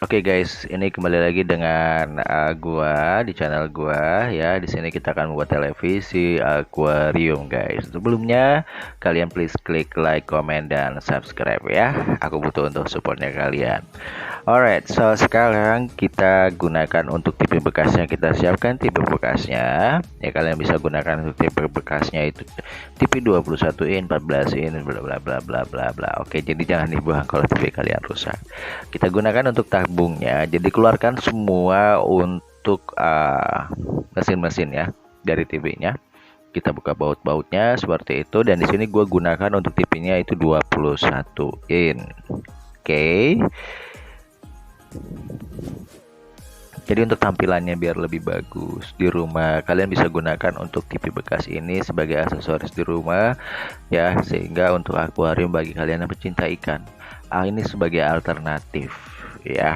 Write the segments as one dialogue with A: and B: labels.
A: Oke guys, ini kembali lagi dengan gua di channel gua ya. Di sini kita akan membuat televisi akuarium guys. Sebelumnya kalian please klik like, comment dan subscribe ya. Aku butuh untuk supportnya kalian. Alright, so sekarang kita gunakan untuk tipe bekasnya, kita siapkan tipe bekasnya. Ya kalian bisa gunakan untuk tipe bekasnya itu tipe 21 in, 14 in, bla bla bla bla bla bla. Oke, jadi jangan dibuang kalau tipe kalian rusak. Kita gunakan untuk tabungnya. Jadi keluarkan semua untuk mesin-mesin ya dari TV-nya. Kita buka baut-bautnya seperti itu, dan di sini gue gunakan untuk tipenya itu 21 in. Oke. Jadi untuk tampilannya biar lebih bagus di rumah, kalian bisa gunakan untuk TV bekas ini sebagai aksesoris di rumah ya, sehingga untuk akuarium bagi kalian yang pecinta ikan, ini sebagai alternatif ya.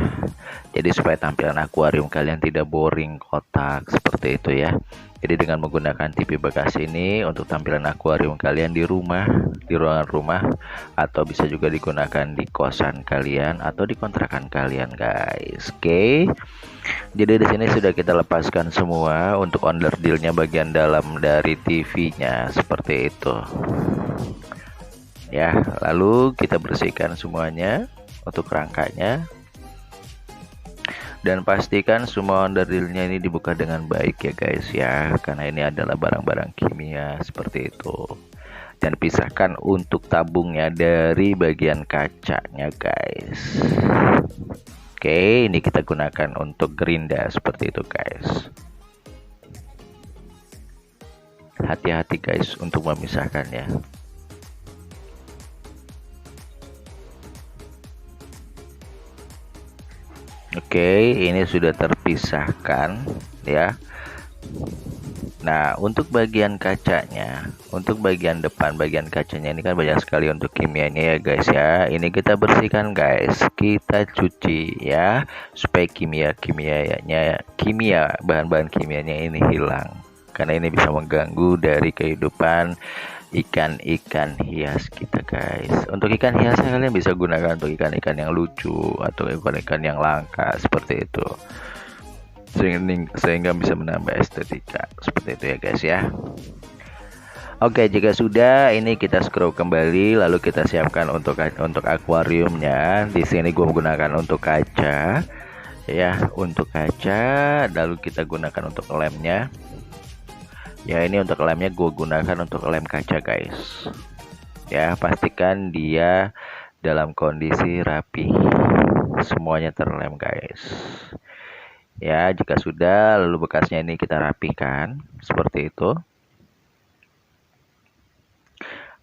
A: Jadi supaya tampilan akuarium kalian tidak boring kotak seperti itu ya. Jadi dengan menggunakan TV bekas ini untuk tampilan akuarium kalian di rumah, di ruangan rumah, atau bisa juga digunakan di kosan kalian atau di kontrakan kalian guys. Oke. Jadi di sini sudah kita lepaskan semua untuk onderdilnya bagian dalam dari TV-nya seperti itu. Ya, lalu kita bersihkan semuanya untuk rangkanya. Dan pastikan semua onderdilnya ini dibuka dengan baik ya guys ya, karena ini adalah barang-barang kimia seperti itu. Dan pisahkan untuk tabungnya dari bagian kacanya guys. Oke, ini kita gunakan untuk gerinda seperti itu guys. Hati-hati guys untuk memisahkannya. Oke, ini sudah terpisahkan ya. Nah, untuk bagian kacanya, untuk bagian depan bagian kacanya ini kan banyak sekali untuk kimianya ya guys ya. Ini kita bersihkan guys, kita cuci ya, supaya kimia bahan-bahan kimianya ini hilang. Karena ini bisa mengganggu dari kehidupan ikan-ikan hias kita guys. Untuk ikan hiasnya kalian bisa gunakan untuk ikan-ikan yang lucu atau ikan-ikan yang langka seperti itu, sehingga bisa menambah estetika seperti itu ya guys ya. Oke, jika sudah, ini kita scroll kembali, lalu kita siapkan untuk akuariumnya. Di sini gue menggunakan untuk kaca ya, untuk kaca, lalu kita gunakan untuk lemnya ya. Ini untuk lemnya gue gunakan untuk lem kaca guys ya. Pastikan dia dalam kondisi rapi, semuanya terlem guys ya. Jika sudah, lalu bekasnya ini kita rapikan seperti itu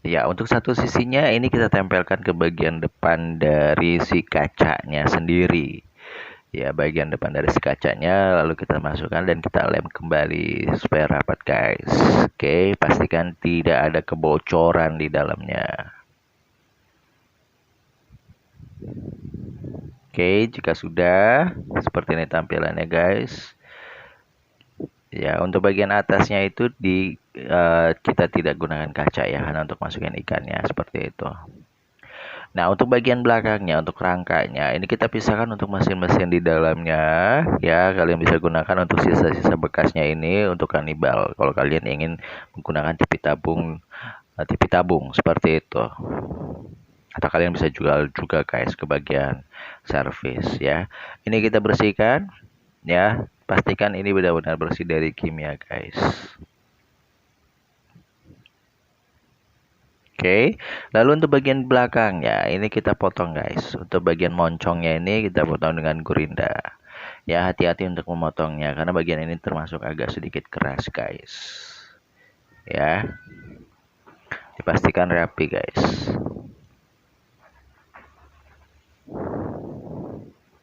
A: ya. Untuk satu sisinya ini kita tempelkan ke bagian depan dari si kacanya sendiri ya, bagian depan dari si kacanya, lalu kita masukkan dan kita lem kembali supaya rapat guys. Oke, pastikan tidak ada kebocoran di dalamnya. Oke, jika sudah, seperti ini tampilannya guys ya. Untuk bagian atasnya itu kita tidak gunakan kaca ya, hanya untuk masukin ikannya seperti itu. Nah, untuk bagian belakangnya, untuk rangkanya, ini kita pisahkan untuk mesin-mesin di dalamnya ya. Kalian bisa gunakan untuk sisa-sisa bekasnya ini untuk kanibal kalau kalian ingin menggunakan tipi tabung seperti itu. Atau kalian bisa jual juga guys ke bagian servis ya. Ini kita bersihkan ya. Pastikan ini benar-benar bersih dari kimia guys. Oke, lalu untuk bagian belakangnya ini kita potong guys. Untuk bagian moncongnya ini kita potong dengan gurinda. Ya, hati-hati untuk memotongnya karena bagian ini termasuk agak sedikit keras guys. Ya, dipastikan rapi guys.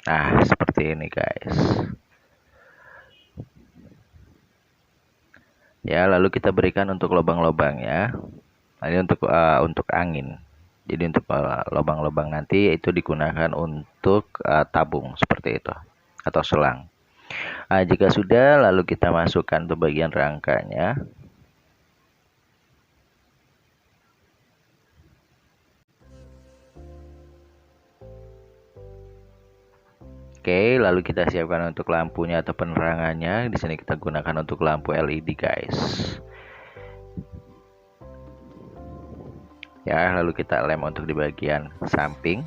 A: Nah, seperti ini guys. Ya, lalu kita berikan untuk lubang-lubangnya. Ini untuk angin. Jadi untuk lubang-lubang nanti itu digunakan untuk tabung seperti itu atau selang. Nah, jika sudah, lalu kita masukkan ke bagian rangkanya. Oke, lalu kita siapkan untuk lampunya atau penerangannya. Di sini kita gunakan untuk lampu LED, guys. Ya, lalu kita lem untuk di bagian samping.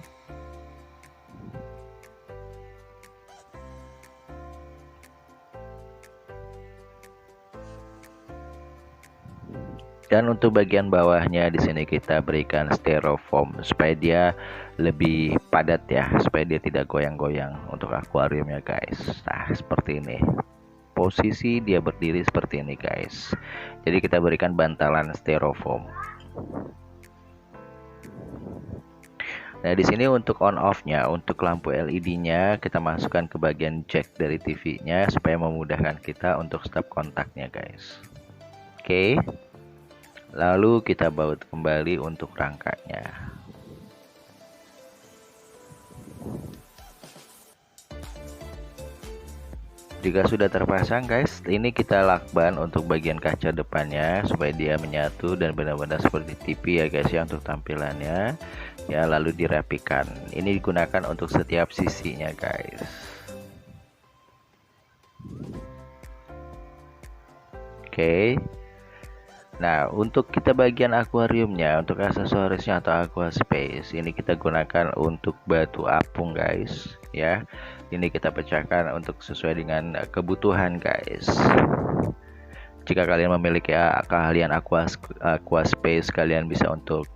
A: Dan untuk bagian bawahnya di sini kita berikan styrofoam supaya dia lebih padat ya, supaya dia tidak goyang-goyang untuk akuariumnya, guys. Nah, seperti ini. Posisi dia berdiri seperti ini, guys. Jadi kita berikan bantalan styrofoam. Nah, di sini untuk on off-nya, untuk lampu LED-nya kita masukkan ke bagian jack dari TV-nya supaya memudahkan kita untuk stop kontaknya, guys. Oke. Lalu kita baut kembali untuk rangkanya. Jika sudah terpasang, guys, ini kita lakban untuk bagian kaca depannya supaya dia menyatu dan benar-benar seperti TV ya, guys ya, untuk tampilannya. Ya, lalu dirapikan. Ini digunakan untuk setiap sisinya, guys. Oke. Nah, untuk kita bagian akuariumnya, untuk aksesorisnya atau aqua space, ini kita gunakan untuk batu apung, guys. Ya, ini kita pecahkan untuk sesuai dengan kebutuhan, guys. Jika kalian memiliki keahlian aqua space, kalian bisa untuk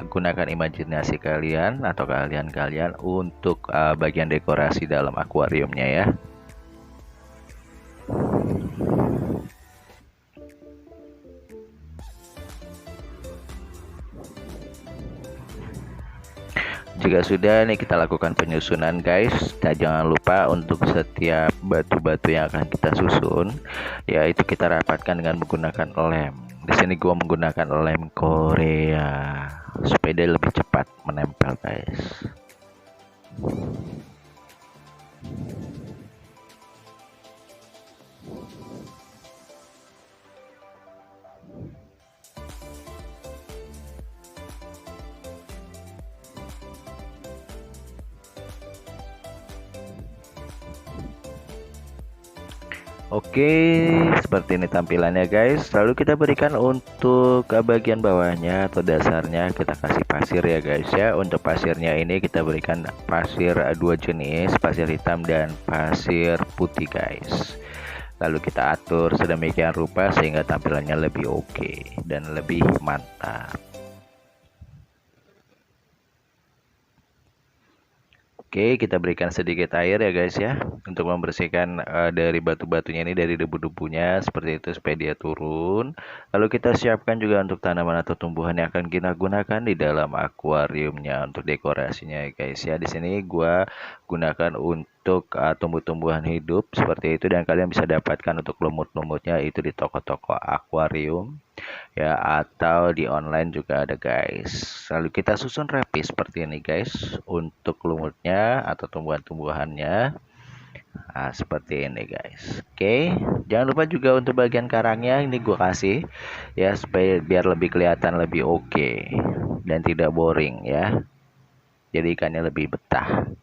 A: gunakan imajinasi kalian atau keahlian kalian untuk bagian dekorasi dalam akuariumnya ya. Jika sudah, nih kita lakukan penyusunan, guys. Dan jangan lupa untuk setiap batu-batu yang akan kita susun, yaitu kita rapatkan dengan menggunakan lem. Di sini gua menggunakan lem Korea supaya dia lebih cepat menempel, guys. Oke, seperti ini tampilannya, guys. Lalu kita berikan untuk bagian bawahnya atau dasarnya kita kasih pasir ya, guys ya. Untuk pasirnya ini kita berikan pasir dua jenis, pasir hitam dan pasir putih, guys. Lalu kita atur sedemikian rupa sehingga tampilannya lebih oke dan lebih mantap. Oke, kita berikan sedikit air ya, guys ya, untuk membersihkan dari batu-batunya ini, dari debu-debunya seperti itu supaya dia turun. Lalu kita siapkan juga untuk tanaman atau tumbuhan yang akan kita gunakan di dalam akuariumnya untuk dekorasinya ya, guys ya. Di sini gua gunakan untuk tumbuh-tumbuhan hidup seperti itu, dan kalian bisa dapatkan untuk lumut-lumutnya itu di toko-toko akuarium ya, atau di online juga ada, guys. Lalu kita susun rapi seperti ini, guys, untuk lumutnya atau tumbuhan-tumbuhannya. Nah, seperti ini, guys. Oke, jangan lupa juga untuk bagian karangnya ini gua kasih ya, supaya biar lebih kelihatan lebih oke dan tidak boring ya, jadi ikannya lebih betah.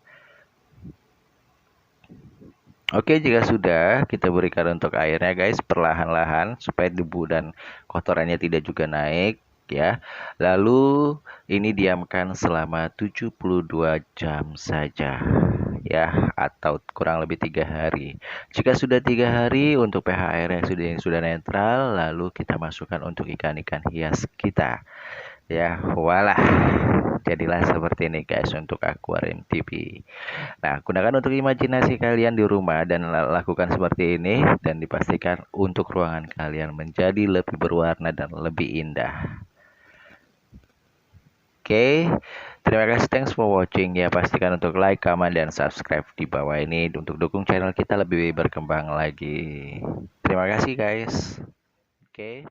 A: Oke, jika sudah, kita berikan untuk airnya, guys, perlahan-lahan supaya debu dan kotorannya tidak juga naik ya. Lalu ini diamkan selama 72 jam saja ya, atau kurang lebih 3 hari. Jika sudah 3 hari, untuk pH airnya sudah netral, lalu kita masukkan untuk ikan-ikan hias kita ya. Walah, jadilah seperti ini, guys, untuk akuarium TV. Nah, gunakan untuk imajinasi kalian di rumah dan lakukan seperti ini, dan dipastikan untuk ruangan kalian menjadi lebih berwarna dan lebih indah. Oke, terima kasih, thanks for watching ya. Pastikan untuk like, comment, dan subscribe di bawah ini untuk dukung channel kita lebih berkembang lagi. Terima kasih, guys. Oke.